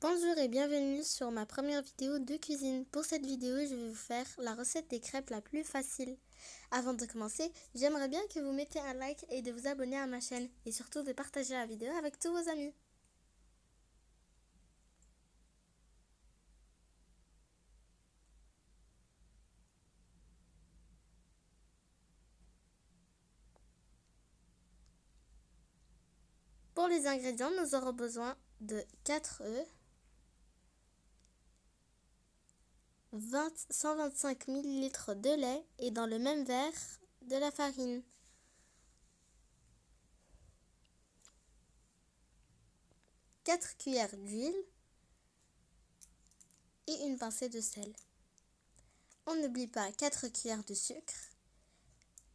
Bonjour et bienvenue sur ma première vidéo de cuisine. Pour cette vidéo, je vais vous faire la recette des crêpes la plus facile. Avant de commencer, j'aimerais bien que vous mettiez un like et de vous abonner à ma chaîne et surtout de partager la vidéo avec tous vos amis. Pour les ingrédients, nous aurons besoin de 4 œufs, 125 ml de lait et dans le même verre de la farine. Quatre cuillères d'huile et une pincée de sel. On n'oublie pas 4 cuillères de sucre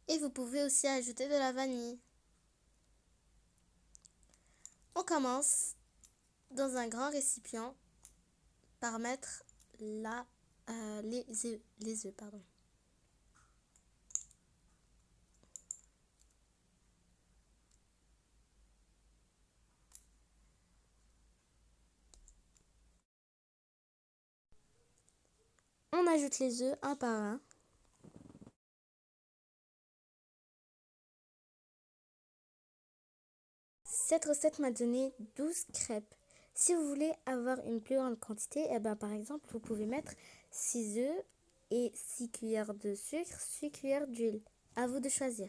et vous pouvez aussi ajouter de la vanille. On commence dans un grand récipient par mettre les œufs. On ajoute les œufs un par un. Cette recette m'a donné 12 crêpes. Si vous voulez avoir une plus grande quantité, par exemple, vous pouvez mettre 6 œufs et 6 cuillères de sucre, 6 cuillères d'huile. À vous de choisir.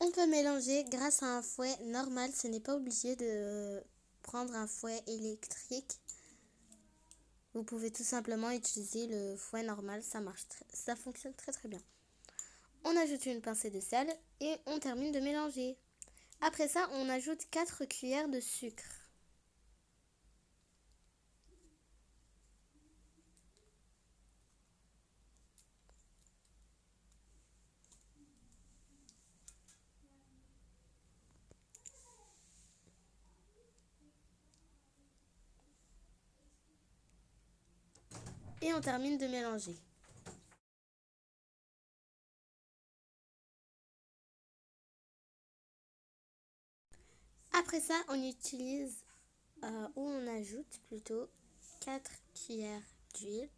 On peut mélanger grâce à un fouet normal. Ce n'est pas obligé de prendre un fouet électrique. Vous pouvez tout simplement utiliser le fouet normal, ça fonctionne très bien. On ajoute une pincée de sel et on termine de mélanger. Après ça, on ajoute 4 cuillères de sucre. Et on termine de mélanger. Après ça, on ajoute plutôt 4 cuillères d'huile.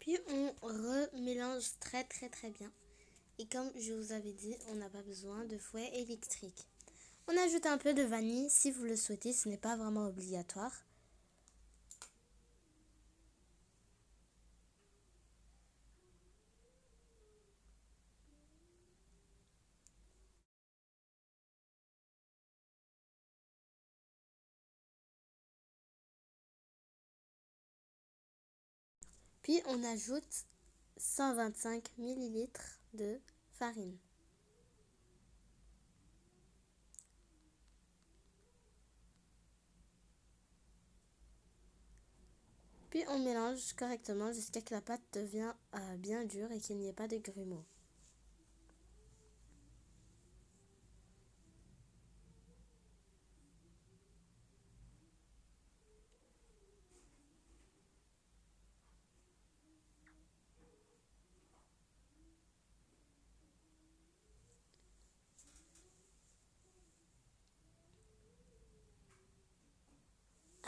Puis on remélange très bien. Et comme je vous avais dit, on n'a pas besoin de fouet électrique. On ajoute un peu de vanille si vous le souhaitez, ce n'est pas vraiment obligatoire. Puis on ajoute 125 ml de farine. Puis on mélange correctement jusqu'à ce que la pâte devienne bien dure et qu'il n'y ait pas de grumeaux.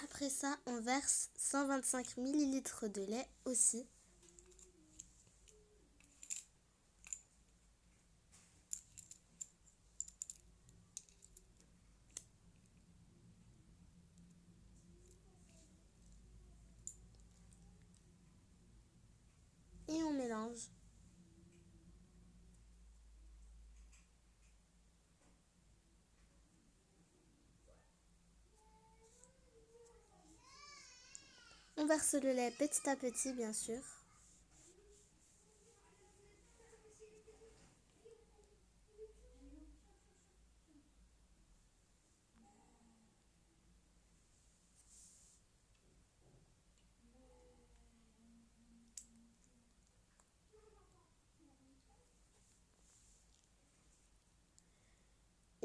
Après ça, on verse 125 ml de lait aussi. Et on mélange. On verse le lait petit à petit, bien sûr.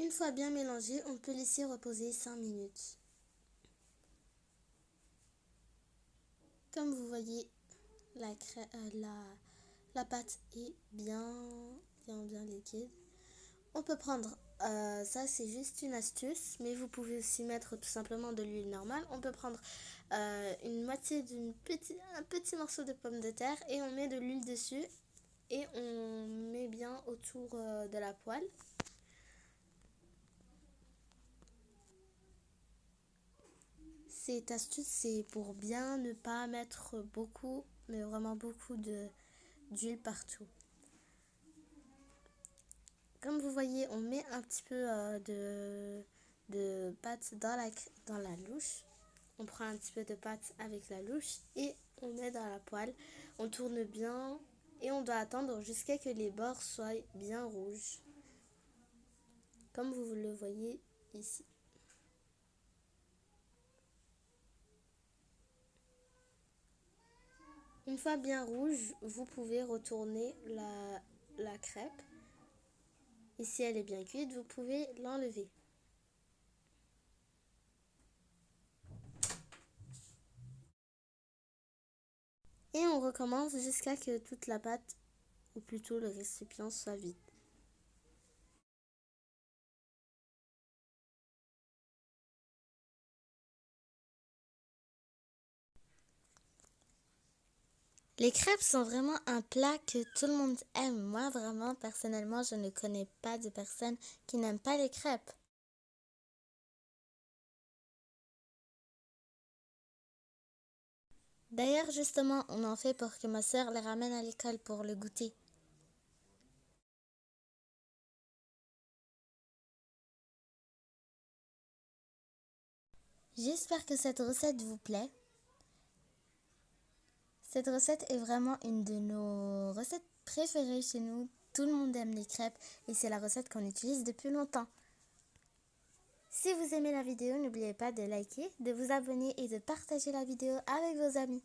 Une fois bien mélangé, on peut laisser reposer 5 minutes. Comme vous voyez, la pâte est bien liquide. On peut prendre, ça c'est juste une astuce, mais vous pouvez aussi mettre tout simplement de l'huile normale. On peut prendre une moitié un petit morceau de pomme de terre et on met de l'huile dessus et on met bien autour de la poêle. Cette astuce, c'est pour bien ne pas mettre beaucoup, mais vraiment beaucoup d'huile partout. Comme vous voyez, on met un petit peu de pâte dans la louche. On prend un petit peu de pâte avec la louche et on met dans la poêle. On tourne bien et on doit attendre jusqu'à ce que les bords soient bien rouges. Comme vous le voyez ici. Une fois bien rouge, vous pouvez retourner la crêpe. Et si elle est bien cuite, vous pouvez l'enlever. Et on recommence jusqu'à ce que toute la pâte, ou plutôt le récipient, soit vide. Les crêpes sont vraiment un plat que tout le monde aime. Moi, vraiment, personnellement, je ne connais pas de personne qui n'aime pas les crêpes. D'ailleurs, justement, on en fait pour que ma sœur les ramène à l'école pour le goûter. J'espère que cette recette vous plaît. Cette recette est vraiment une de nos recettes préférées chez nous. Tout le monde aime les crêpes et c'est la recette qu'on utilise depuis longtemps. Si vous aimez la vidéo, n'oubliez pas de liker, de vous abonner et de partager la vidéo avec vos amis.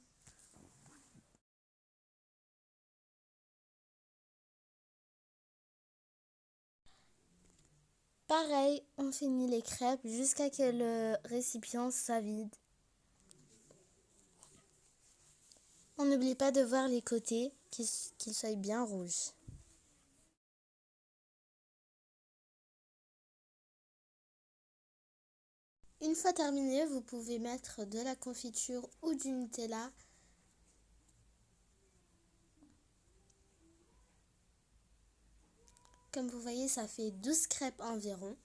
Pareil, on finit les crêpes jusqu'à ce que le récipient soit vide. On n'oublie pas de voir les côtés, qu'ils soient bien rouges. Une fois terminé, vous pouvez mettre de la confiture ou du Nutella. Comme vous voyez, ça fait 12 crêpes environ.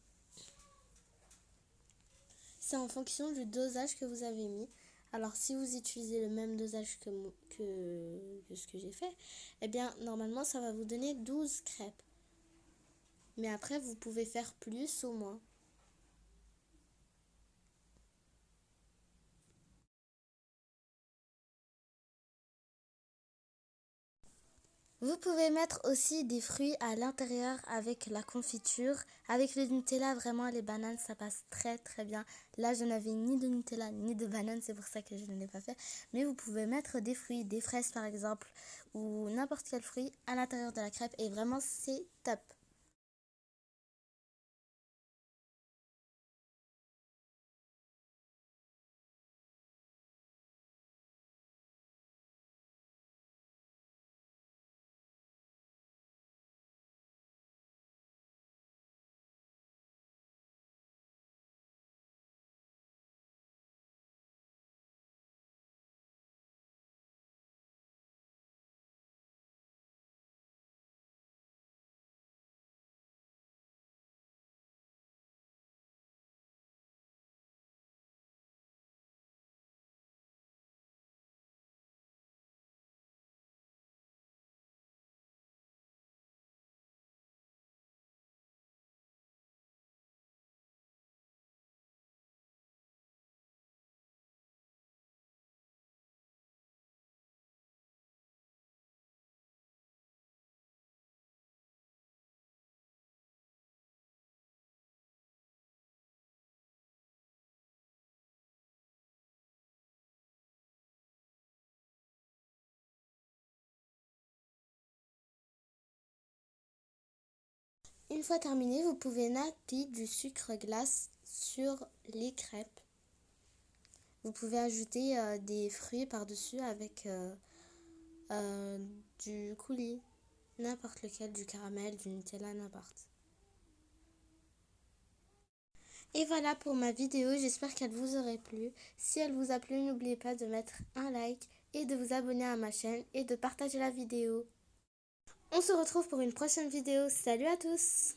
C'est en fonction du dosage que vous avez mis. Alors si vous utilisez le même dosage que ce que j'ai fait, eh bien normalement ça va vous donner 12 crêpes. Mais après vous pouvez faire plus ou moins. Vous pouvez mettre aussi des fruits à l'intérieur avec la confiture. Avec le Nutella, vraiment les bananes, ça passe très très bien. Là, je n'avais ni de Nutella ni de bananes, c'est pour ça que je ne l'ai pas fait. Mais vous pouvez mettre des fruits, des fraises par exemple, ou n'importe quel fruit à l'intérieur de la crêpe. Et vraiment, c'est top. Une fois terminé, vous pouvez napper du sucre glace sur les crêpes. Vous pouvez ajouter des fruits par-dessus avec du coulis, n'importe lequel, du caramel, du Nutella, n'importe. Et voilà pour ma vidéo, j'espère qu'elle vous aurait plu. Si elle vous a plu, n'oubliez pas de mettre un like et de vous abonner à ma chaîne et de partager la vidéo. On se retrouve pour une prochaine vidéo. Salut à tous!